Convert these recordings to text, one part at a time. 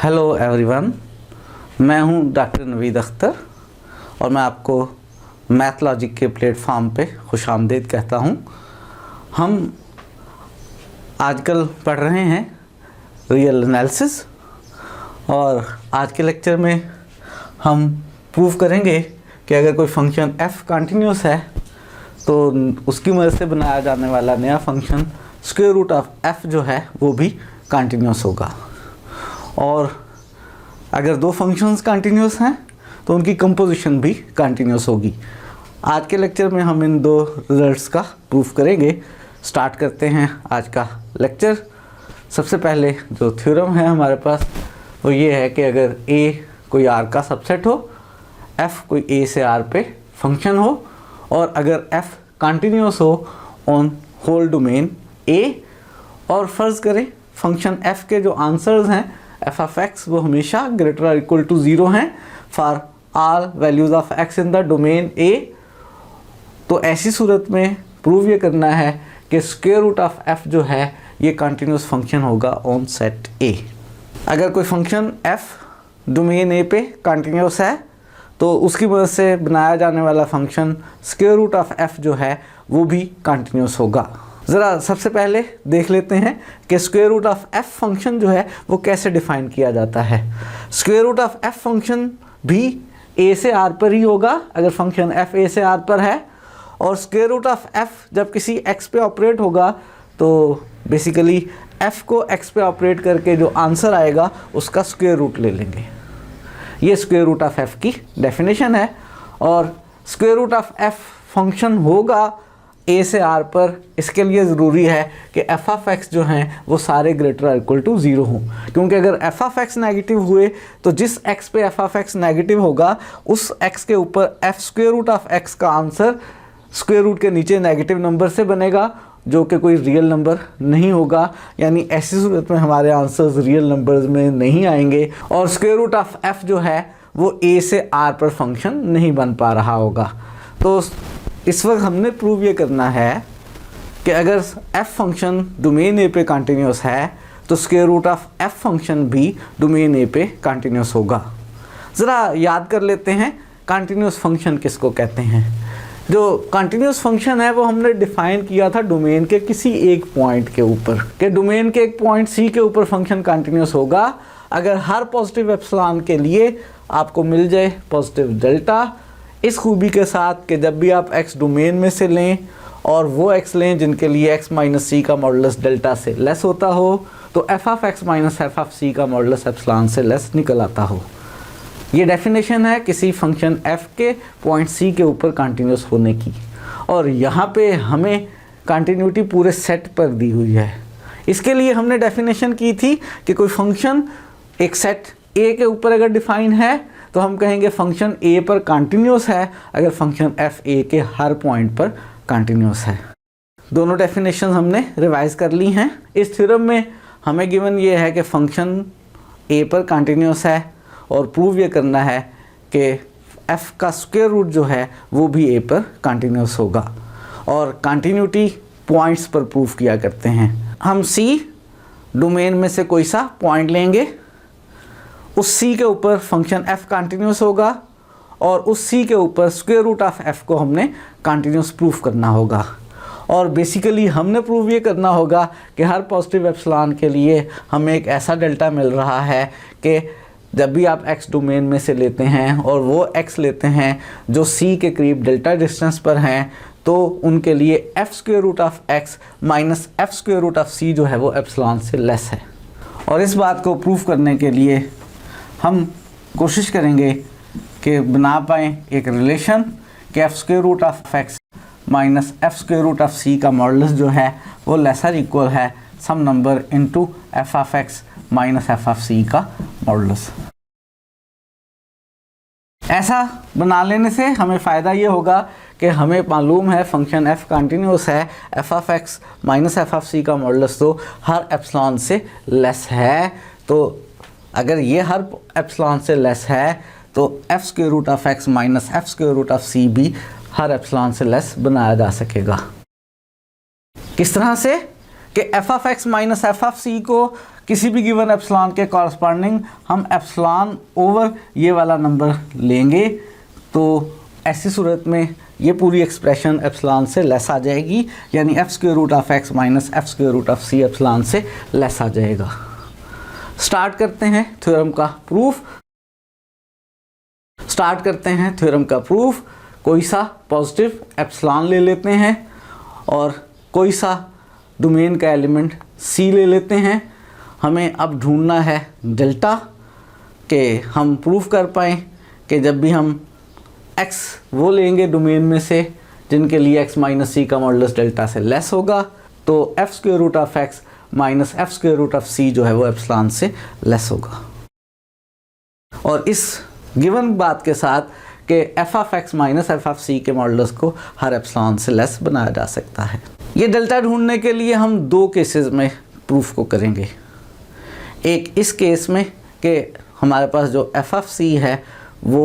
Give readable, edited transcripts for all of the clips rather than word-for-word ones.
Hello everyone, मैं हूं doctor Naveed Akhtar और मैं आपको मैथ लॉजिक के प्लेटफॉर्म पे खुशामदीद कहता हूं। हम आजकल पढ़ रहे हैं रियल एनालिसिस और आज के लेक्चर में हम प्रूव करेंगे कि अगर कोई फंक्शन f कंटिन्यूस है तो उसकी मदद से बनाया जाने वाला नया function square root of f जो है वो भी कंटिन्यूस होगा। और अगर दो फंक्शंस कंटिन्यूस हैं तो उनकी कंपोजिशन भी कंटिन्यूस होगी। आज के लेक्चर में हम इन दो रिजल्ट्स का प्रूफ करेंगे। स्टार्ट करते हैं आज का लेक्चर। सबसे पहले जो थ्योरम है हमारे पास वो ये है कि अगर a कोई r का सबसेट हो, f कोई a से r पे फंक्शन हो और अगर f कंटिन्यूस हो ऑन होल डोमेन a, और फ़र्ज़ करें फंक्शन f के जो आंसर्स हैं f ऑफ x वो हमेशा ग्रेटर और इक्वल टू 0 हैं for all values of x in the domain a, तो ऐसी सूरत में प्रूव ये करना है कि स्क्वायर रूट ऑफ f जो है ये कंटिन्यूस फंक्शन होगा ऑन सेट a। अगर कोई फंक्शन f डोमेन a पे कंटिन्यूस है तो उसकी मदद से बनाया जाने वाला function square root of f जो है वो भी कंटिन्यूस होगा। ज़रा सबसे पहले देख लेते हैं कि square root of f function जो है वो कैसे डिफ़ाइन किया जाता है। Square root of f function भी a से r पर ही होगा अगर फंक्शन f a से r पर है, और स्क्वायर रूट ऑफ f जब किसी x पे ऑपरेट होगा तो बेसिकली f को x पे ऑपरेट करके जो आंसर आएगा उसका स्क्वायर रूट ले लेंगे। ये स्क्वायर रूट ऑफ f की डेफिनेशन है। और square root of f function होगा a से r पर, इसके लिए ज़रूरी है कि f ऑफ x जो हैं वो सारे ग्रेटर और इक्वल टू 0 हों, क्योंकि अगर f ऑफ x नेगेटिव हुए तो जिस x पे f ऑफ x नेगेटिव होगा उस x के ऊपर f square root of x का आंसर स्क्वायर रूट के नीचे नेगेटिव नंबर से बनेगा जो कि कोई रियल नंबर नहीं होगा। यानी ऐसी सूरत में हमारे आंसर्स रियल नंबर्स में नहीं आएंगे और स्क्वायर रूट ऑफ f जो है वो a से r पर फंक्शन नहीं बन पा रहा होगा। तो इस वक्त हमने प्रूव ये करना है कि अगर f फंक्शन डोमेन a पे कंटिन्यूस है तो square root of f function भी डोमेन a पे कंटिन्यूस होगा। ज़रा याद कर लेते हैं कंटिन्यूस फंक्शन किसको कहते हैं। जो कंटिन्यूस फंक्शन है वो हमने डिफ़ाइन किया था डोमेन के किसी एक पॉइंट के ऊपर, कि डोमेन के एक पॉइंट c के ऊपर फंक्शन कंटिन्यूस होगा अगर हर पॉजिटिव एप्सिलॉन के लिए आपको मिल जाए पॉजिटिव डेल्टा, इस खूबी के साथ कि जब भी आप x डोमेन में से लें और वो x लें जिनके लिए x माइनस सी का मॉडुलस डेल्टा से लेस होता हो तो f of x minus f of c का मॉडुलस एप्सिलॉन से लेस निकल आता हो। ये डेफिनेशन है किसी फंक्शन f के पॉइंट c के ऊपर कंटिन्यूस होने की। और यहाँ पे हमें कंटिन्यूटी पूरे सेट पर दी हुई है। इसके लिए हमने डेफिनेशन की थी कि कोई फंक्शन एक सेट a के ऊपर अगर डिफ़ाइन है तो हम कहेंगे फंक्शन a पर कंटिन्यूस है अगर फंक्शन f a के हर पॉइंट पर कंटिन्यूस है। दोनों डेफिनेशन हमने रिवाइज कर ली हैं। इस थ्योरम में हमें गिवन ये है कि फंक्शन a पर कंटिन्यूस है और प्रूव ये करना है कि f का स्क्वायर रूट जो है वो भी a पर कंटिन्यूस होगा। और कंटिन्यूटी पॉइंट्स पर प्रूव किया करते हैं। हम c डोमेन में से कोई सा पॉइंट लेंगे, उस c के ऊपर फंक्शन f कंटिन्यूस होगा और उस c के ऊपर स्क्वायर रूट ऑफ f को हमने कंटिन्यूस प्रूफ करना होगा। और बेसिकली हमने प्रूव ये करना होगा कि हर पॉजिटिव एप्सिलॉन के लिए हमें एक ऐसा डेल्टा मिल रहा है कि जब भी आप x डोमेन में से लेते हैं और वो x लेते हैं जो c के करीब डेल्टा डिस्टेंस पर हैं तो उनके लिए f square root of x minus f square root of c जो है वो एप्सिलॉन से लेस है। और इस बात को प्रूफ करने के लिए हम कोशिश करेंगे कि बना पाएँ एक रिलेशन कि f square root of x minus f square root of c का मॉडुलस जो है वो लेसर इक्वल है some number into f of x minus f of c का मॉडुलस। ऐसा बना लेने से हमें फ़ायदा ये होगा कि हमें मालूम है फंक्शन f कंटिन्यूस है, f of x minus f of c का मॉडुलस तो हर एप्सिलॉन से लेस है। तो अगर ये हर एप्सिलॉन से लेस है तो f square root of x minus f square root of c भी हर एप्सिलॉन से लेस बनाया जा सकेगा। किस तरह से कि f of x minus f of c को किसी भी गिवन एप्सिलॉन के कॉरस्पॉन्डिंग हम एप्सिलॉन ओवर ये वाला नंबर लेंगे, तो ऐसी सूरत में ये पूरी एक्सप्रेशन एप्सिलॉन से लेस आ जाएगी, यानी f square root of x minus f square root of c epsilon से लेस आ जाएगा। स्टार्ट करते हैं थ्योरम का प्रूफ। कोई सा पॉजिटिव एप्सिलॉन ले लेते हैं और कोई सा डोमेन का एलिमेंट सी ले लेते हैं। हमें अब ढूंढना है डेल्टा, के हम प्रूफ कर पाएँ कि जब भी हम x वो लेंगे डोमेन में से जिनके लिए x माइनस सी का मॉडुलस डेल्टा से लेस होगा, तो f square root of x minus f square root of c जो है वो एप्सिलॉन से लेस होगा। और इस गिवन बात के साथ कि f of x minus f of c के मॉडुलस को हर एप्सिलॉन से लेस बनाया जा सकता है। ये डेल्टा ढूंढने के लिए हम दो केसेस में प्रूफ को करेंगे। एक इस केस में कि हमारे पास जो एफ ऑफ सी है वो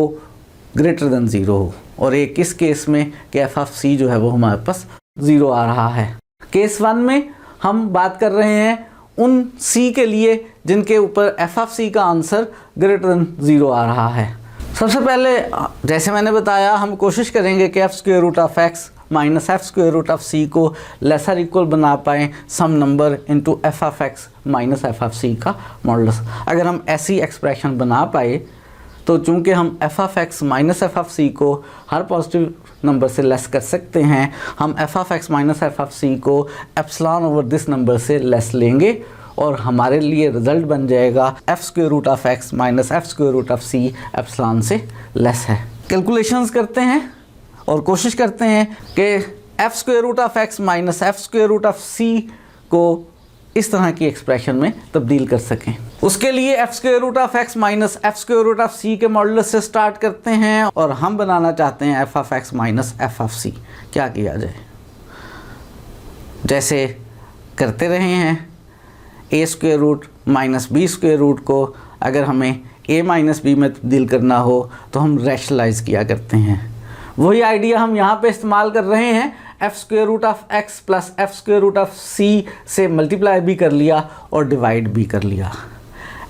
ग्रेटर देन ज़ीरो हो, और एक इस केस में कि एफ ऑफ सी जो है वो हमारे पास ज़ीरो आ रहा है। केस वन में हम बात कर रहे हैं उन सी के लिए जिनके ऊपर एफ ऑफ सी का आंसर ग्रेटर देन ज़ीरो आ रहा है। सबसे पहले जैसे मैंने बताया हम कोशिश करेंगे कि f square root of x minus f square root of c को लेसर इक्वल बना पाएँ some number into f of x minus f of c का मॉडुलस। अगर हम ऐसी एक्सप्रेशन बना पाए तो चूंकि हम f of x minus f of c को हर पॉजिटिव नंबर से लेस कर सकते हैं, हम f of x minus f of c को एप्सिलॉन ओवर दिस नंबर से लेस लेंगे और हमारे लिए रिजल्ट बन जाएगा f square root of x minus f square root of c epsilon से लेस है। कैलकुलेशंस करते हैं और कोशिश करते हैं कि f square root of x minus f square root of c को इस तरह की एक्सप्रेशन में तब्दील कर सकें। उसके लिए f square root of x minus f square root of c के मॉडुलस से स्टार्ट करते हैं और हम बनाना चाहते हैं f of x minus f of c. क्या किया जाए? जैसे करते रहे हैं, a square root minus b square root को अगर हमें ए माइनस बी में तब्दील करना हो तो हम रैशनलाइज किया करते हैं। वही आइडिया हम यहाँ पे इस्तेमाल कर रहे हैं। F square root of x plus f square root of c से मल्टीप्लाई भी कर लिया और डिवाइड भी कर लिया।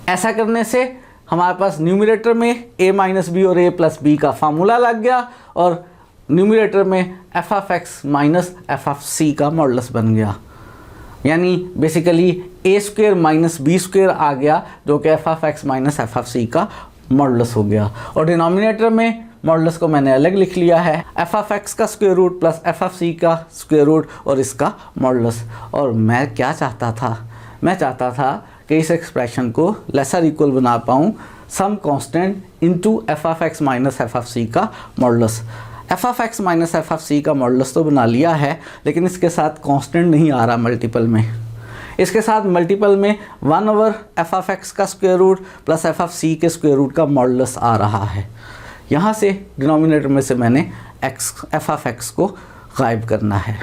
ऐसा करने से हमारे पास न्यूमरेटर में a माइनस बी और a प्लस बी का फार्मूला लग गया और न्यूमरेटर में f of x minus f of c का मॉडुलस बन गया। यानी basically a square minus b square आ गया जो कि f of x minus f of c का मॉडुलस हो गया। और डिनोमिनेटर में मॉडुलस को मैंने अलग लिख लिया है, एफ ऑफ एक्स का square root plus f of c का स्क्वायर रूट और इसका मॉडुलस। और मैं क्या चाहता था? मैं चाहता था कि इस एक्सप्रेशन को लेसर इक्वल बना पाऊँ some constant into f of x minus f of c का modulus. F of x minus f of c का मॉडुलस तो बना लिया है, लेकिन इसके साथ कांस्टेंट नहीं आ रहा मल्टीपल में। इसके साथ मल्टीपल में 1 ओवर एफ ऑफ एक्स का square root plus f of c के स्क्वायर रूट का मॉडुलस आ रहा है। यहाँ से डिनोमिनेटर में से मैंने एफ ऑफ एक्स को गायब करना है।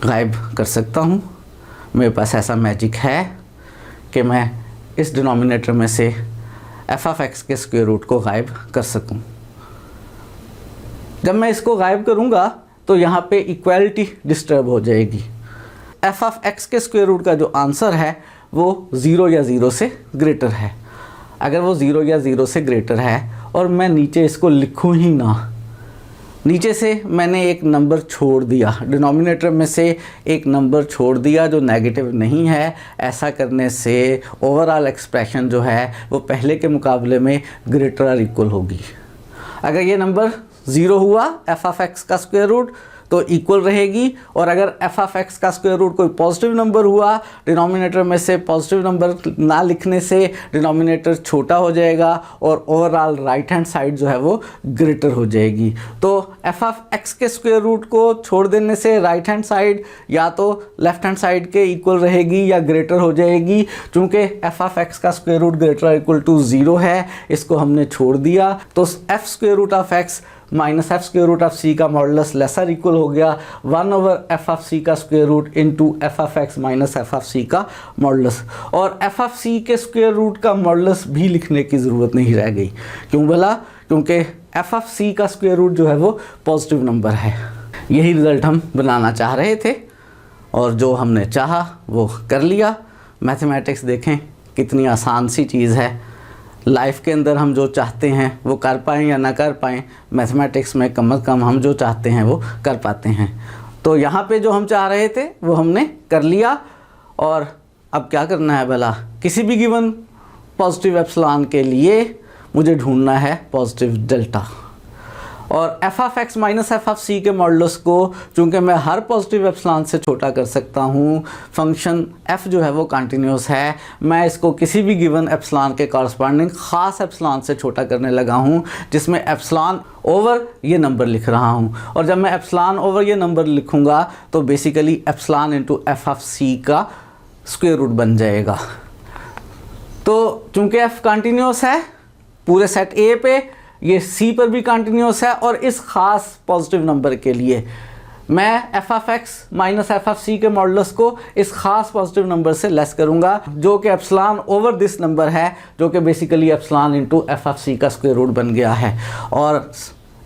गायब कर सकता हूँ, मेरे पास ऐसा मैजिक है कि मैं इस डिनोमिनेटर में से एफ ऑफ एक्स के स्क्वायर रूट को गायब कर सकूँ। जब मैं इसको गायब करूँगा तो यहाँ पे इक्वालिटी डिस्टर्ब हो जाएगी। एफ ऑफ एक्स के स्क्वायर रूट का जो आंसर है वो 0 या 0 से ग्रेटर है। अगर वो 0 या 0 से ग्रेटर है और मैं नीचे इसको लिखूँ ही ना, नीचे से मैंने एक नंबर छोड़ दिया, डिनोमिनेटर में से एक नंबर छोड़ दिया जो नेगेटिव नहीं है, ऐसा करने से ओवरऑल एक्सप्रेशन जो है वो पहले के मुकाबले में ग्रेटर और इक्वल होगी। अगर ये नंबर 0 हुआ एफ ऑफ एक्स का स्क्वायर रूट तो इक्वल रहेगी, और अगर एफ ऑफ एक्स का स्क्वायर रूट कोई पॉजिटिव नंबर हुआ, डिनोमिनेटर में से पॉजिटिव नंबर ना लिखने से डिनोमिनेटर छोटा हो जाएगा और ओवरऑल राइट हैंड साइड जो है वो ग्रेटर हो जाएगी। तो एफ ऑफ एक्स के स्क्वायर रूट को छोड़ देने से राइट हैंड साइड या तो लेफ्ट हैंड साइड के इक्वल रहेगी या ग्रेटर हो जाएगी। चूँकि एफ ऑफ एक्स का स्क्वायर रूट ग्रेटर और इक्वल टू 0 है, इसको हमने छोड़ दिया, तो f square root of x minus f square root of c का मॉडुलस लेसर इक्वल हो गया 1 ओवर एफ ऑफ सी का square root into f of x minus f of c का मॉडुलस। और एफ ऑफ सी के square root का modulus भी लिखने की ज़रूरत नहीं रह गई। क्यों भला? क्योंकि एफ ऑफ सी का स्क्वायर रूट जो है वो पॉजिटिव नंबर है। यही रिज़ल्ट हम बनाना चाह रहे थे और जो हमने चाहा वो कर लिया। मैथमेटिक्स देखें कितनी आसान सी चीज़ है। लाइफ के अंदर हम जो चाहते हैं वो कर पाएँ या ना कर पाएँ, मैथमेटिक्स में कम से कम हम जो चाहते हैं वो कर पाते हैं। तो यहाँ पे जो हम चाह रहे थे वो हमने कर लिया। और अब क्या करना है भला, किसी भी गिवन पॉजिटिव एप्सिलॉन के लिए मुझे ढूंढना है पॉजिटिव डेल्टा। और f of x minus f of c के मॉडुलस को चूँकि मैं हर पॉजिटिव एप्सिलॉन से छोटा कर सकता हूँ, फंक्शन एफ जो है वो कंटिन्यूस है, मैं इसको किसी भी गिवन एप्सिलॉन के कॉरस्पॉन्डिंग ख़ास एप्सिलॉन से छोटा करने लगा हूँ, जिसमें एप्सिलॉन ओवर ये नंबर लिख रहा हूँ। और जब मैं एप्सिलॉन ओवर ये नंबर लिखूँगा तो basically epsilon into f of c का स्क्वायर रूट बन जाएगा। तो चूँकि एफ कंटिन्यूस है पूरे सेट ए पे, ये सी पर भी कंटिन्यूस है, और इस ख़ास पॉजिटिव नंबर के लिए मैं f of x minus f of c के मॉडुलस को इस ख़ास पॉजिटिव नंबर से लेस करूंगा, जो कि एप्सिलॉन ओवर दिस नंबर है, जो कि basically epsilon into f of c का स्क्वायर रूट बन गया है। और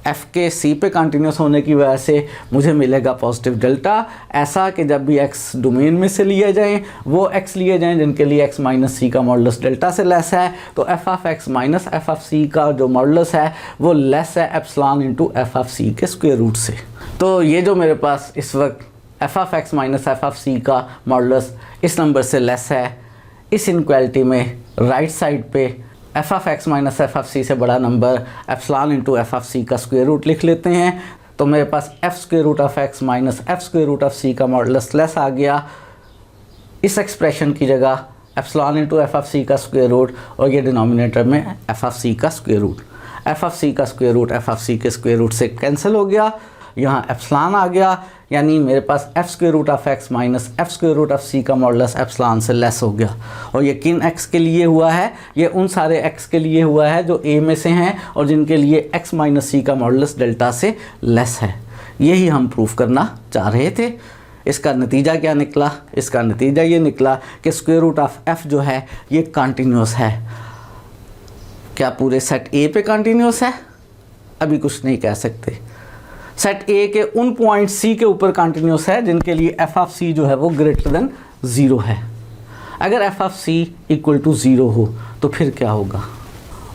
एफ के सी पे कंटिन्यूस होने की वजह से मुझे मिलेगा पॉजिटिव डेल्टा, ऐसा कि जब भी एक्स डोमेन में से लिए जाएं वो एक्स लिए जाएं जिनके लिए एक्स माइनस सी का मॉडुलस डेल्टा से लेस है, तो f of x minus f of c का जो मॉडुलस है वो लेस है epsilon into f of c के स्क्वायर रूट से। तो ये जो मेरे पास इस वक्त f of x minus f of c का मॉडुलस इस नंबर से लेस है, इस इनक्वालिटी में राइट साइड पे f of x minus f of c से बड़ा number epsilon into f of c का स्क्वायर रूट लिख लेते हैं। तो मेरे पास f square root of x minus f square root of c का मॉडुलस लेस आ गया। इस एक्सप्रेशन की जगह epsilon into f of c का स्क्वायर रूट, और ये डिनोमिनेटर में एफ ऑफ सी का square root, F of c का square root F of c के स्क्वायर रूट से कैंसिल हो गया, यहाँ एप्सिलॉन आ गया, यानी मेरे पास f square root of x minus f square root of c का मॉडुलस एप्सिलॉन से लेस हो गया। और ये किन एक्स के लिए हुआ है, ये उन सारे एक्स के लिए हुआ है जो ए में से हैं और जिनके लिए एक्स माइनस सी का मॉडुलस डेल्टा से लेस है। यही हम प्रूफ करना चाह रहे थे। इसका नतीजा क्या निकला, इसका नतीजा ये निकला कि स्क्वायर रूट ऑफ एफ जो है ये कंटिन्यूस है। क्या पूरे सेट ए पे कंटिन्यूस है? अभी कुछ नहीं कह सकते। सेट ए के उन पॉइंट सी के ऊपर कंटिन्यूस है जिनके लिए एफ ऑफ सी जो है वो ग्रेटर देन ज़ीरो है। अगर f of c equal to zero हो तो फिर क्या होगा,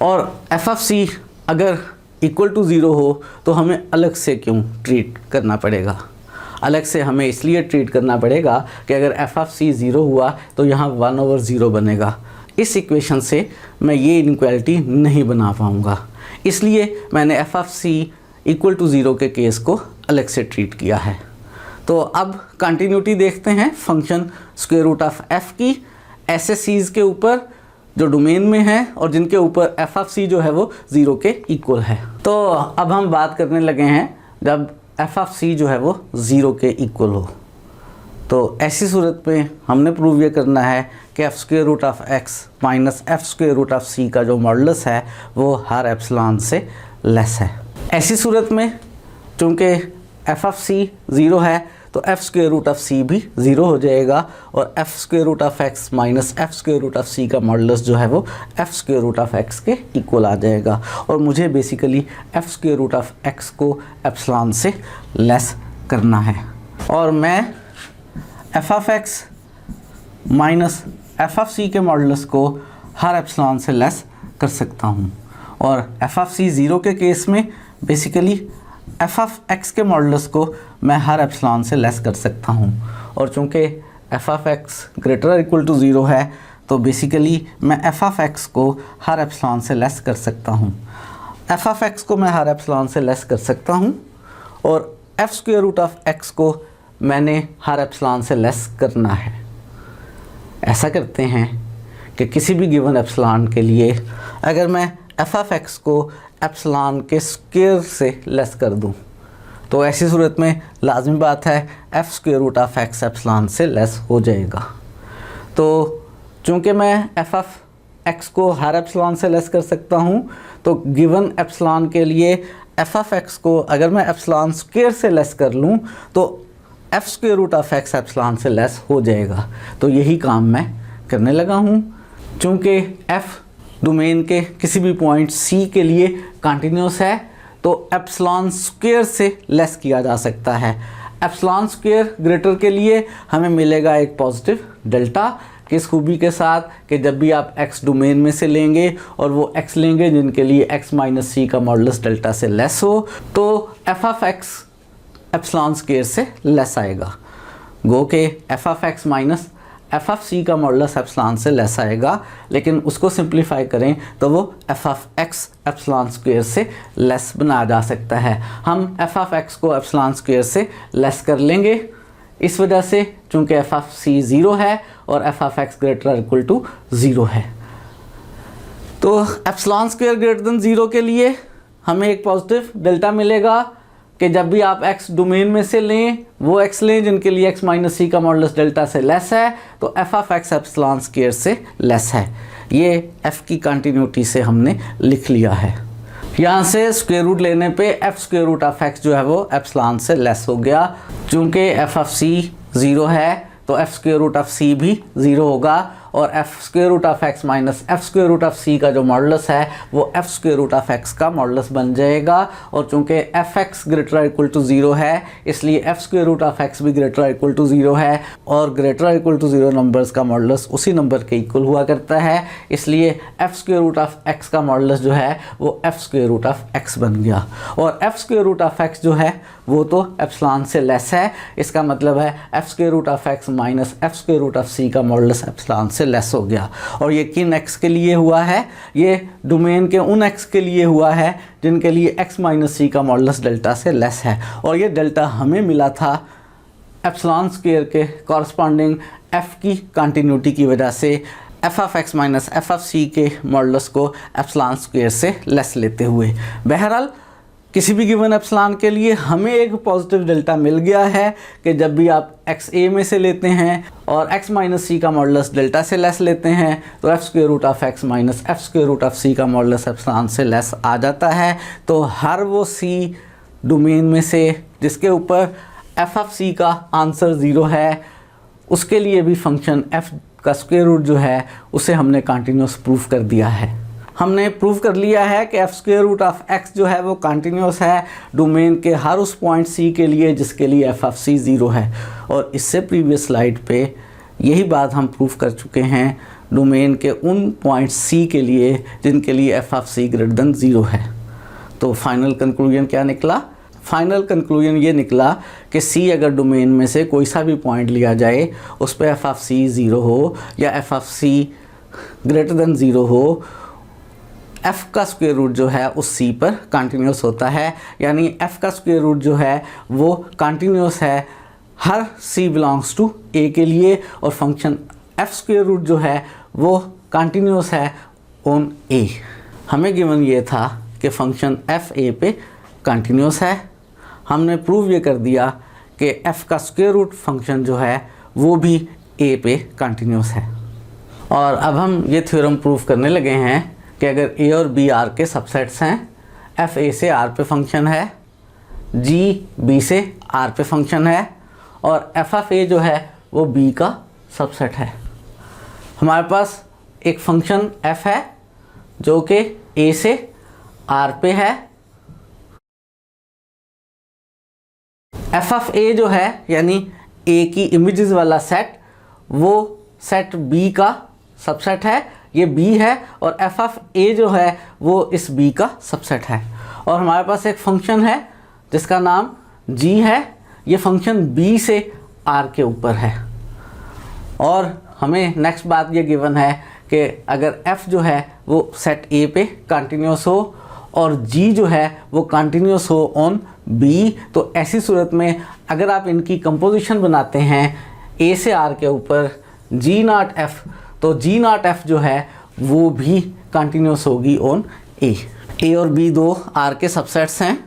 और एफ ऑफ सी अगर इक्वल टू ज़ीरो हो तो हमें अलग से क्यों ट्रीट करना पड़ेगा? अलग से हमें इसलिए ट्रीट करना पड़ेगा कि अगर एफ ऑफ सी ज़ीरो हुआ तो यहाँ 1/0 बनेगा। इस इक्वेशन से मैं ये इनइक्वालिटी नहीं बना पाऊँगा, इसलिए मैंने f of c equal to zero के केस को अलग से ट्रीट किया है। तो अब कंटिन्यूटी देखते हैं function square root of f की ऐसे सीज़ के ऊपर जो डोमेन में है और जिनके ऊपर एफ ऑफ सी जो है वो ज़ीरो के इक्वल है। तो अब हम बात करने लगे हैं जब एफ ऑफ सी जो है वो ज़ीरो के इक्वल हो। तो ऐसी सूरत में हमने प्रूव ये करना है कि f square root of x minus f square root of c का जो मॉडुलस है वो हर एप्सिलॉन से लेस है। ऐसी सूरत में चूँकि एफ ऑफ सी ज़ीरो है तो f square root of c भी ज़ीरो हो जाएगा, और f square root of x minus f square root of c का मॉडुलस जो है वो f square root of x के इक्वल आ जाएगा। और मुझे basically f square root of x को एप्सिलॉन से लेस करना है, और मैं f of x minus f of c के मॉडुलस को हर एप्सिलॉन से लेस कर सकता हूँ। और एफ ऑफ सी ज़ीरो के केस में बेसिकली एफ ऑफ एक्स के मॉडुलस को मैं हर एप्सिलॉन से लेस कर सकता हूँ, और चूँकि f of x greater equal to zero है तो बेसिकली मैं एफ ऑफ एक्स को हर एप्सिलॉन से लेस कर सकता हूँ। एफ ऑफ एक्स को मैं हर एप्सिलॉन से लेस कर सकता हूँ, और f square root of x को मैंने हर एप्सिलॉन से लेस करना है। ऐसा करते हैं कि किसी भी गिवन एप्सिलॉन के लिए अगर मैं एफ ऑफ एक्स को एप्सिलॉन के स्क्वायर से लेस कर दूं तो ऐसी सूरत में लाजमी बात है f square root of x epsilon से लेस हो जाएगा। तो चूँकि मैं एफ ऑफ एक्स को हर एप्सिलॉन से लेस कर सकता हूँ तो गिवन एप्सिलॉन के लिए एफ ऑफ एक्स को अगर मैं एप्सिलॉन स्क्वायर से लेस कर लूँ तो f square root of x epsilon से लेस हो जाएगा। तो यही काम मैं करने लगा हूँ। चूँकि एफ डोमेन के किसी भी पॉइंट सी के लिए कंटिन्यूस है तो एप्सिलॉन स्क्वायर से लेस किया जा सकता है। एप्सिलॉन स्क्वायर ग्रेटर के लिए हमें मिलेगा एक पॉजिटिव डेल्टा किस खूबी के साथ कि जब भी आप x डोमेन में से लेंगे और वो x लेंगे जिनके लिए x माइनस सी का मॉडुलस डेल्टा से लेस हो, तो f of x epsilon square से लेस आएगा। गो के f of x minus f of c का मॉडुलस एप्सिलॉन से लेस आएगा, लेकिन उसको सिंप्लीफाई करें तो वो f of x epsilon square से लेस बनाया जा सकता है। हम f ऑफ x को एप्सिलॉन स्क्वायर से लेस कर लेंगे इस वजह से, चूँकि f ऑफ c 0 है और f of x greater equal to 0 है। तो एप्सिलॉन स्क्वायर ग्रेटर देन 0 के लिए हमें एक पॉजिटिव डेल्टा मिलेगा कि जब भी आप x डोमेन में से लें, वो x लें जिनके लिए x माइनस सी का मॉडुलस डेल्टा से लेस है, तो f of x epsilon square से लेस है। ये f की कंटिन्यूटी से हमने लिख लिया है। यहाँ से स्क्वायर रूट लेने पे f square root of x जो है वो एप्सिलॉन से लेस हो गया। चूँकि f ऑफ c 0 है तो f square root of c भी 0 होगा, और f square root of x minus f square root of c का जो मॉडुलस है वो f square root of x का मॉडुलस बन जाएगा। और चूँकि fx ग्रेटर इक्वल टू 0 है इसलिए f square root of x भी ग्रेटर इक्वल टू 0 है, और ग्रेटर इक्वल टू 0 नंबर्स का मॉडुलस उसी नंबर के इक्वल हुआ करता है, इसलिए f square root of x का मॉडुलस जो है वो f square root of x बन गया। और f square root of x जो है वो तो एप्सिलॉन से लेस है, इसका मतलब है f square root of x minus f square root of c का मॉडुलस एप्सिलॉन से लेस हो गया। और ये किन x के लिए हुआ है? ये डोमेन के उन x के लिए हुआ है जिनके लिए x माइनस सी का मॉडुलस डेल्टा से लेस है, और ये डेल्टा हमें मिला था एप्सिलॉन स्क्वायर के कॉरस्पॉन्डिंग f की कंटिन्यूटी की वजह से, f of x minus f of c के मॉडुलस को एप्सिलॉन स्क्वायर से लेस लेते हुए। बहरहाल किसी भी गिवन एप्सिलॉन के लिए हमें एक पॉजिटिव डेल्टा मिल गया है कि जब भी आप x a में से लेते हैं और x माइनस सी का मॉडुलस डेल्टा से लेस लेते हैं तो f square root of x minus f square root of c का मॉडुलस एप्सिलॉन से लेस आ जाता है। तो हर वो c डोमेन में से जिसके ऊपर f ऑफ c का आंसर 0 है, उसके लिए भी फंक्शन f का स्क्वायर रूट जो है उसे हमने कंटिन्यूस प्रूफ कर दिया है। हमने प्रूव कर लिया है कि f square root of x जो है वो कंटिन्यूस है डोमेन के हर उस पॉइंट c के लिए जिसके लिए f ऑफ c 0 है। और इससे प्रीवियस स्लाइड पे यही बात हम प्रूफ कर चुके हैं डोमेन के उन पॉइंट c के लिए जिनके लिए f of c greater than 0 है। तो फाइनल कंक्लूजन क्या निकला? फाइनल कंक्लूजन ये निकला कि c अगर डोमेन में से कोई सा भी पॉइंट लिया जाए उस पर f ऑफ c 0 हो या f of c greater than 0 हो, f का स्क्वायर रूट जो है उस c पर कंटिन्यूस होता है। यानी f का स्क्वायर रूट जो है वो कंटिन्यूस है हर c बिलोंग्स टू a के लिए, और फंक्शन f स्क्वायर रूट जो है वो कंटिन्यूस है ऑन a। हमें गिवन ये था कि फंक्शन f a पे कंटिन्यूस है। हमने प्रूव ये कर दिया कि f का स्क्वायर रूट फंक्शन जो है वो भी a पे कंटिन्यूस है। और अब हम ये थ्योरम प्रूव करने लगे हैं कि अगर a और b r के सबसेट्स हैं, f a से r पे फंक्शन है, g b से r पे फंक्शन है, और f ऑफ a जो है वो b का सबसेट है। हमारे पास एक फंक्शन f है जो कि a से r पे है। f ऑफ a जो है यानी a की इमेजेस वाला सेट वो सेट b का सबसेट है, ये b है, और f ऑफ a जो है वो इस b का सबसेट है। और हमारे पास एक फंक्शन है जिसका नाम g है, ये फंक्शन b से r के ऊपर है। और हमें नेक्स्ट बात ये गिवन है कि अगर f जो है वो सेट a पे कंटिन्यूस हो और g जो है वो कंटिन्यूस हो ऑन b, तो ऐसी सूरत में अगर आप इनकी कंपोजिशन बनाते हैं a से r के ऊपर g नॉट f, तो g नॉट f जो है वो भी कंटिन्यूस होगी ऑन a। a और b दो r के सबसेट्स हैं।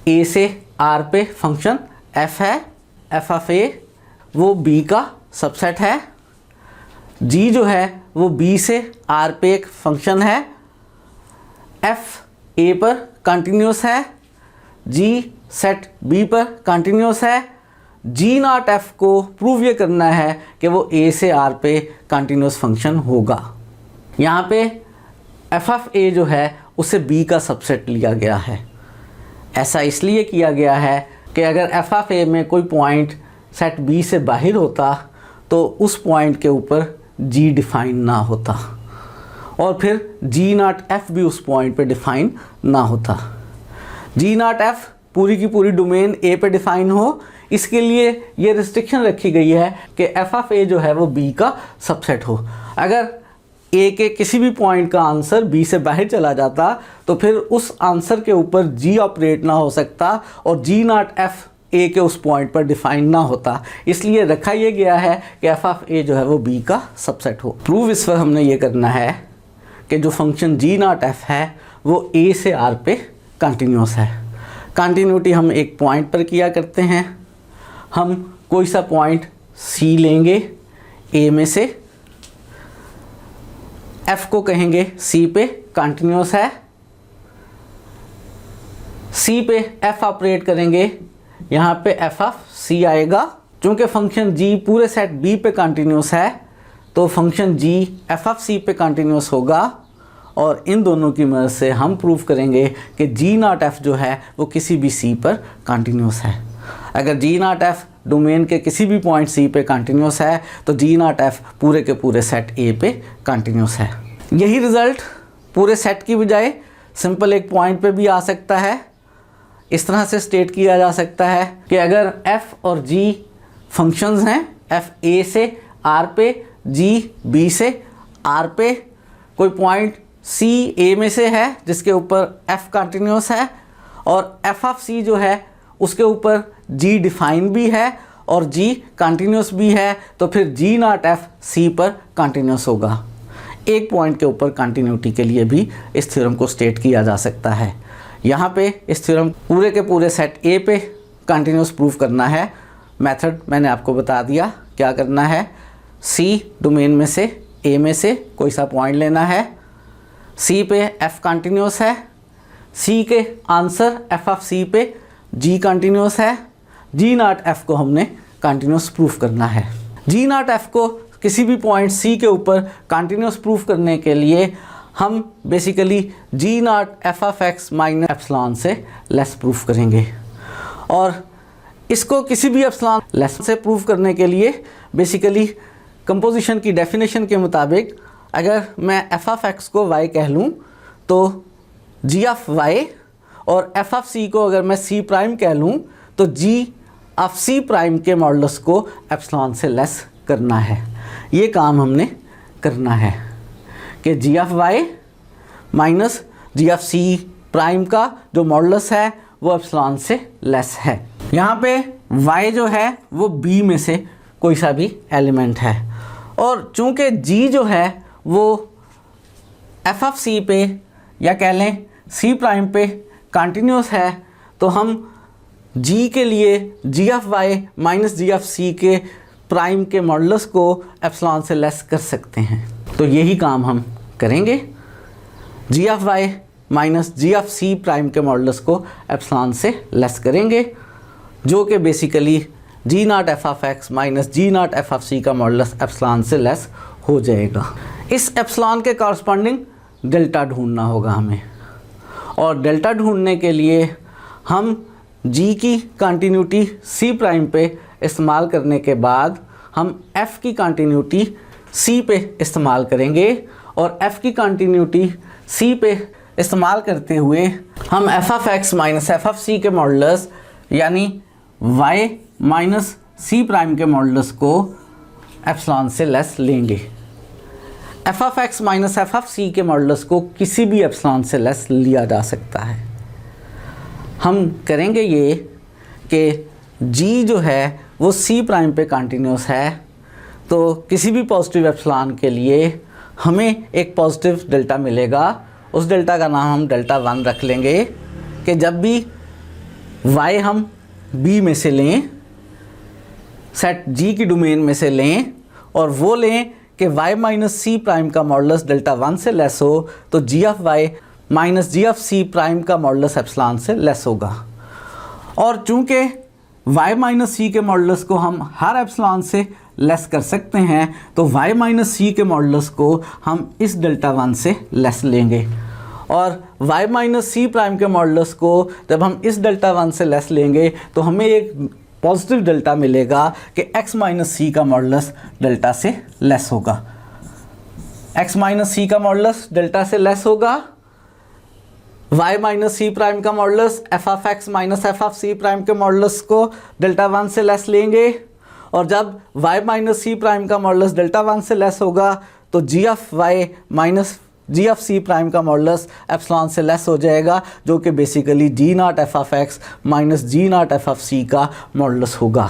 a से r पे फंक्शन f है, f ऑफ a वो b का सबसेट है। g जो है वो b से r पे एक फंक्शन है, f a पर कंटिन्यूस है, g सेट b पर कंटिन्यूस है। g नॉट f को प्रूव ये करना है कि वो a से r पे कंटिन्यूस फंक्शन होगा। यहाँ पे f ऑफ a जो है उसे b का सबसेट लिया गया है। ऐसा इसलिए किया गया है कि अगर f ऑफ a में कोई पॉइंट सेट b से बाहर होता तो उस पॉइंट के ऊपर जी डिफाइन ना होता और फिर जी नॉट एफ भी उस पॉइंट पे डिफाइन ना होता। जी नॉट एफ पूरी की पूरी डोमेन ए पे डिफाइन हो, इसके लिए ये रिस्ट्रिक्शन रखी गई है कि एफ ऑफ ए जो है वो बी का सबसेट हो। अगर ए के किसी भी पॉइंट का आंसर बी से बाहर चला जाता तो फिर उस आंसर के ऊपर जी ऑपरेट ना हो सकता और जी नॉट एफ ए के उस पॉइंट पर डिफाइन ना होता। इसलिए रखा यह गया है कि एफ ऑफ ए जो है वो बी का सबसेट हो। प्रूव इस पर हमने ये करना है कि जो फंक्शन जी नॉट एफ है वो ए से आर पे कंटिन्यूस है। कंटिन्यूटी हम एक पॉइंट पर किया करते हैं। हम कोई सा पॉइंट सी लेंगे ए में से, एफ को कहेंगे सी पे कंटिन्यूस है, सी पे एफ ऑपरेट करेंगे, यहाँ पे एफ ऑफ सी आएगा। चूँकि फंक्शन जी पूरे सेट बी पे कंटिन्यूस है तो फंक्शन जी एफ ऑफ सी पे कंटिन्यूस होगा और इन दोनों की मदद से हम प्रूव करेंगे कि जी नॉट एफ जो है वो किसी भी सी पर कंटिन्यूस है। अगर जी नॉट एफ डोमेन के किसी भी पॉइंट सी पे कंटिन्यूस है तो जी नॉट एफ पूरे के पूरे सेट ए पे कंटिन्यूस है। यही रिज़ल्ट पूरे सेट की बजाय सिंपल एक पॉइंट पे भी आ सकता है। इस तरह से स्टेट किया जा सकता है कि अगर एफ और जी फंक्शंस हैं, एफ ए से आर पे, जी बी से आर पे, कोई पॉइंट सी ए में से है जिसके ऊपर एफ कंटिन्यूस है और एफ ऑफ सी जो है उसके ऊपर जी डिफाइन भी है और जी कंटिन्यूस भी है, तो फिर जी नॉट एफ सी पर कंटिन्यूस होगा। एक पॉइंट के ऊपर कंटिन्यूटी के लिए भी इस थ्योरम को स्टेट किया जा सकता है। यहाँ पे इस थ्योरम पूरे के पूरे सेट ए पे कंटिन्यूस प्रूफ करना है। मेथड मैंने आपको बता दिया, क्या करना है, सी डोमेन में से ए में से कोई सा पॉइंट लेना है, सी पे एफ कंटिन्यूस है, सी के आंसर एफ ऑफ सी पे जी कंटिन्यूस है, जी नॉट एफ को हमने कंटिन्यूस प्रूफ करना है। जी नॉट एफ को किसी भी पॉइंट सी के ऊपर कंटिन्यूस प्रूफ करने के लिए हम basically g not f of x minus epsilon से लेस प्रूफ करेंगे और इसको किसी भी एप्सिलॉन लेस से प्रूफ करने के लिए बेसिकली कंपोजिशन की डेफिनेशन के मुताबिक अगर मैं एफ ऑफ एक्स को y कह लूँ तो जी ऑफ y और एफ ऑफ सी को अगर मैं सी प्राइम कह लूँ तो जी ऑफ सी प्राइम के मॉडुलस को एप्सिलॉन से लेस करना है। ये काम हमने करना है कि g of y minus g of c prime का जो मॉडुलस है वो एप्सिलॉन से लेस है। यहाँ पे y जो है वो b में से कोई सा भी एलिमेंट है और चूँकि g जो है वो एफ ऑफ सी पे या कह लें सी प्राइम पे कंटिन्यूस है तो हम g के लिए g of y minus g of c के प्राइम के मॉडुलस को एप्सिलॉन से लेस कर सकते हैं। तो यही काम हम करेंगे, g of y minus g of c prime के मॉडुलस को एप्सिलॉन से लेस करेंगे, जो कि basically g not f of x minus g not f of c का मॉडुलस एप्सिलॉन से लेस हो जाएगा। इस एप्सिलॉन के कॉरस्पॉन्डिंग डेल्टा ढूंढना होगा हमें और डेल्टा ढूंढने के लिए हम जी की कंटिन्यूटी सी प्राइम पे इस्तेमाल करने के बाद हम एफ़ की कंटिन्यूटी सी पे इस्तेमाल करेंगे और एफ़ की कंटिन्यूटी सी पे इस्तेमाल करते हुए हम f of x minus f of c के मॉडुलस यानी y माइनस सी प्राइम के मॉडुलस को एप्सिलॉन से लेस लेंगे। F of x minus f of c के मॉडुलस को किसी भी एप्सिलॉन से लेस लिया जा सकता है। हम करेंगे ये कि g जो है वो सी प्राइम पे कंटिन्यूस है तो किसी भी पॉजिटिव एप्सिलॉन के लिए हमें एक पॉजिटिव डेल्टा मिलेगा। उस डेल्टा का नाम हम डेल्टा 1 रख लेंगे कि जब भी y हम b में से लें, सेट g की डोमेन में से लें और वो लें कि y माइनस सी प्राइम का मॉडुलस डेल्टा 1 से लेस हो तो g of y minus g of c prime का मॉडुलस एप्सिलॉन से लेस होगा। और चूँकि y माइनस सी के मॉडुलस को हम हर एप्सिलॉन से लेस कर सकते हैं तो y माइनस सी के मॉडुलस को हम इस डेल्टा 1 से लेस लेंगे और y माइनस सी प्राइम के मॉडुलस को जब हम इस डेल्टा 1 से लेस लेंगे तो हमें एक पॉजिटिव डेल्टा मिलेगा कि x माइनस सी का मॉडुलस डेल्टा से लेस होगा। x माइनस सी का मॉडुलस डेल्टा से लेस होगा, y माइनस सी प्राइम का modulus f of x minus f of c prime के मॉडुलस को डेल्टा 1 से लेस लेंगे, और जब y माइनस सी प्राइम का मॉडुलस डेल्टा 1 से लेस होगा तो g of y minus g of c prime का मॉडुलस एप्सिलॉन से लेस हो जाएगा, जो कि basically g not f of x minus g not f of c का मॉडुलस होगा।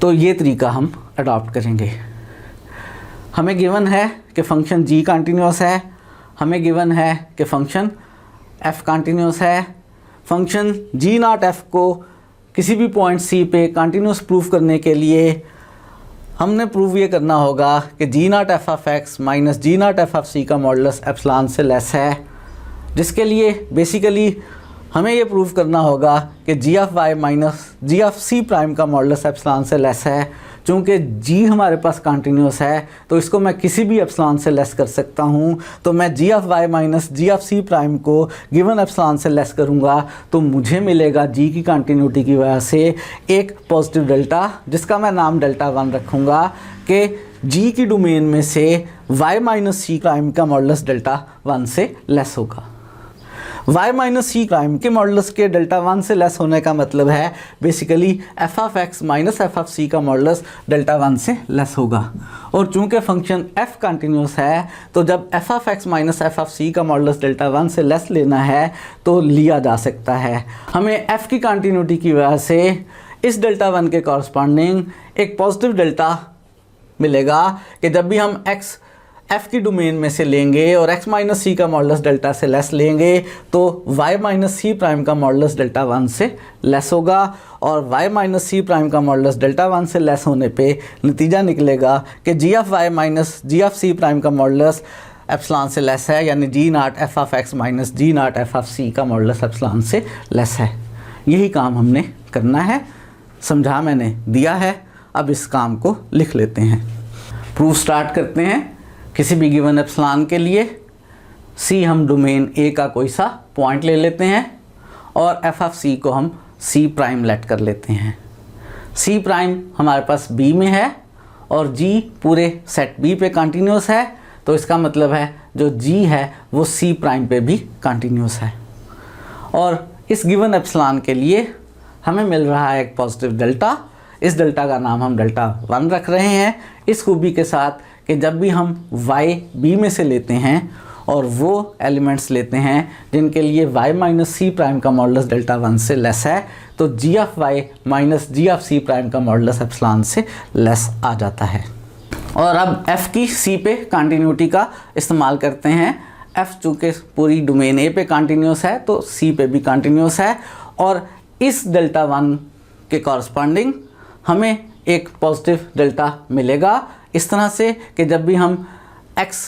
तो ये तरीका हम अडॉप्ट करेंगे। हमें गिवन है कि फंक्शन g कंटिन्यूस है, हमें गिवन है कि फंक्शन f कंटिन्यूस है। फंक्शन g नॉट f को किसी भी पॉइंट c पे कंटिन्यूस प्रूफ करने के लिए हमने प्रूव ये करना होगा कि g not f of x minus g not f of c का मॉडुलस एप्सिलॉन से लेस है, जिसके लिए बेसिकली हमें ये प्रूव करना होगा कि g of y minus g of c prime का मॉडुलस एप्सिलॉन से लेस है। चूँकि जी हमारे पास कंटिन्यूस है तो इसको मैं किसी भी एप्सिलॉन से लेस कर सकता हूँ, तो मैं g of y minus g of c prime को गिवन एप्सिलॉन से लेस करूँगा तो मुझे मिलेगा जी की कंटिन्यूटी की वजह से एक पॉजिटिव डेल्टा, जिसका मैं नाम डेल्टा 1 रखूँगा, कि जी की डोमेन में से वाई माइनस सी प्राइम का मॉडुलस डेल्टा 1 से लेस होगा। y माइनस सी प्राइम के मॉडुलस के डेल्टा 1 से लेस होने का मतलब है basically f of x minus f of c का मॉडुलस डेल्टा 1 से लेस होगा। और चूंकि फंक्शन f कंटिन्यूस है तो जब f of x minus f of c का मॉडुलस डेल्टा 1 से लेस लेना है तो लिया जा सकता है। हमें f की कंटिन्यूटी की वजह से इस डेल्टा 1 के कॉरस्पॉन्डिंग एक पॉजिटिव डेल्टा मिलेगा कि जब भी हम x f की डोमेन में से लेंगे और x माइनस सी का मॉडुलस डेल्टा से लेस लेंगे तो y माइनस सी प्राइम का मॉडुलस डेल्टा 1 से लेस होगा, और y माइनस सी प्राइम का मॉडुलस डेल्टा 1 से लेस होने पे नतीजा निकलेगा कि g of y minus g of c prime का मॉडुलस एप्सिलॉन से लेस है, यानी g not f of x minus g not f of c का मॉडुलस एप्सिलॉन से लेस है। यही काम हमने करना है, समझा मैंने दिया है। अब इस काम को लिख लेते हैं। प्रूफ स्टार्ट करते हैं। किसी भी गिवन एप्सिलॉन के लिए सी हम डोमेन ए का कोई सा पॉइंट ले लेते हैं और एफ ऑफ सी को हम सी प्राइम लेट कर लेते हैं। सी प्राइम हमारे पास बी में है और जी पूरे सेट बी पे कंटिन्यूस है, तो इसका मतलब है जो जी है वो सी प्राइम पे भी कंटिन्यूस है। और इस गिवन एप्सिलॉन के लिए हमें मिल रहा है एक पॉजिटिव डेल्टा। इस डेल्टा का नाम हम डेल्टा 1 रख रहे हैं, इस खूबी के साथ कि जब भी हम y b में से लेते हैं और वो एलिमेंट्स लेते हैं जिनके लिए y माइनस सी प्राइम का मॉडुलस डेल्टा 1 से लेस है, तो g of y minus g of c prime का मॉडुलस एप्सिलॉन से लेस आ जाता है। और अब f की c पे कंटिन्यूटी का इस्तेमाल करते हैं। f चूँकि पूरी डोमेन a पे कंटिन्यूस है तो c पे भी कंटिन्यूस है, और इस डेल्टा 1 के कॉरस्पॉन्डिंग हमें एक पॉजिटिव डेल्टा मिलेगा इस तरह से कि जब भी हम x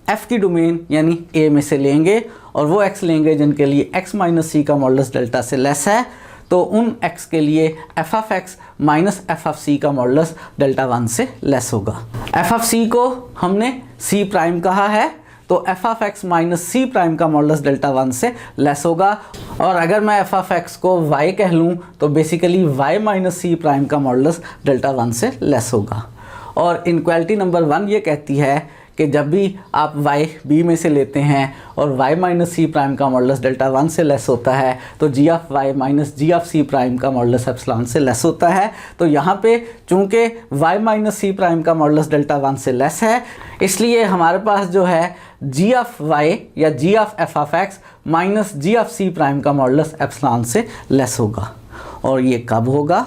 f की डोमेन यानी a में से लेंगे और वो x लेंगे जिनके लिए x माइनस सी का मॉडुलस डेल्टा से लेस है, तो उन x के लिए f of x minus f of c का मॉडुलस डेल्टा 1 से लेस होगा। f ऑफ c को हमने c प्राइम कहा है, तो f of x minus c prime का मॉडुलस डेल्टा 1 से लेस होगा। और अगर मैं एफ ऑफ एक्स को y कह लूँ तो basically y minus c prime का मॉडुलस डेल्टा 1 से लेस होगा। और इनक्वालिटी नंबर 1 ये कहती है कि जब भी आप y b में से लेते हैं और y माइनस सी प्राइम का मॉडुलस डेल्टा 1 से लेस होता है तो g of y minus g of c prime का मॉडुलस एप्सिलॉन से लेस होता है। तो यहाँ पे चूँकि y माइनस सी प्राइम का मॉडुलस डेल्टा 1 से लेस है, इसलिए हमारे पास जो है जी ऑफ y या g of f of x minus g of c prime का मॉडुलस एप्सिलॉन से लेस होगा। और ये कब होगा?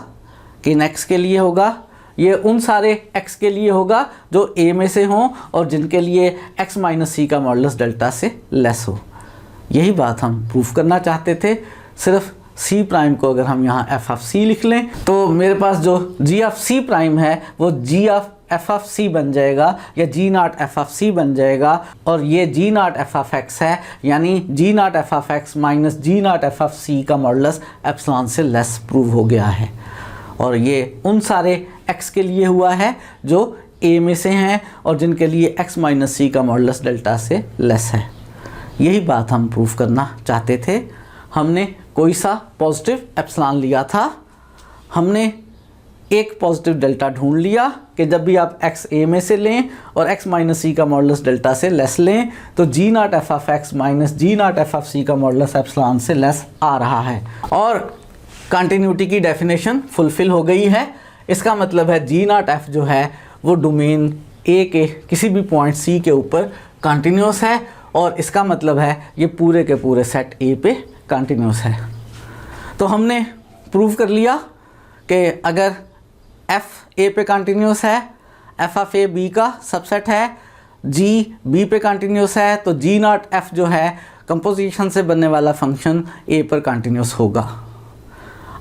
किन x के लिए होगा? ये उन सारे x के लिए होगा जो a में से हों और जिनके लिए x माइनस सी का मॉडुलस डेल्टा से लेस हो। यही बात हम प्रूफ करना चाहते थे। सिर्फ c प्राइम को अगर हम यहाँ f ऑफ c लिख लें तो मेरे पास जो g ऑफ c प्राइम है वो g of f of c बन जाएगा या g not f of c बन जाएगा, और ये g not f of x है, यानी g not f of x minus g not f of c का मॉडुलस एप्सिलॉन से लेस प्रूव हो गया है। और ये उन सारे x के लिए हुआ है जो a में से हैं और जिनके लिए x माइनस सी का मॉडुलस डेल्टा से लेस है। यही बात हम प्रूफ करना चाहते थे। हमने कोई सा पॉजिटिव एप्सिलॉन लिया था, हमने एक पॉजिटिव डेल्टा ढूंढ लिया कि जब भी आप x a में से लें और x माइनस c का मॉडुलस डेल्टा से लेस लें तो g not f of x minus g not f of c का मॉडुलस एप्सिलॉन से लेस आ रहा है। और कंटिन्यूटी की डेफिनेशन फुलफिल हो गई है। इसका मतलब है g नॉट f जो है वो डोमेन a के किसी भी पॉइंट c के ऊपर कंटिन्यूस है, और इसका मतलब है ये पूरे के पूरे सेट a पे कंटिन्यूस है। तो हमने प्रूव कर लिया कि अगर f a पे कंटिन्यूस है, f ऑफ a b का सबसेट है, g b पे कंटिन्यूस है, तो g नॉट f जो है कंपोजिशन से बनने वाला फंक्शन a पर कंटिन्यूस होगा।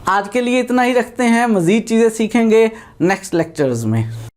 आज के लिए इतना ही रखते हैं, मज़ीद चीज़ें सीखेंगे नेक्स्ट लेक्चर्स में।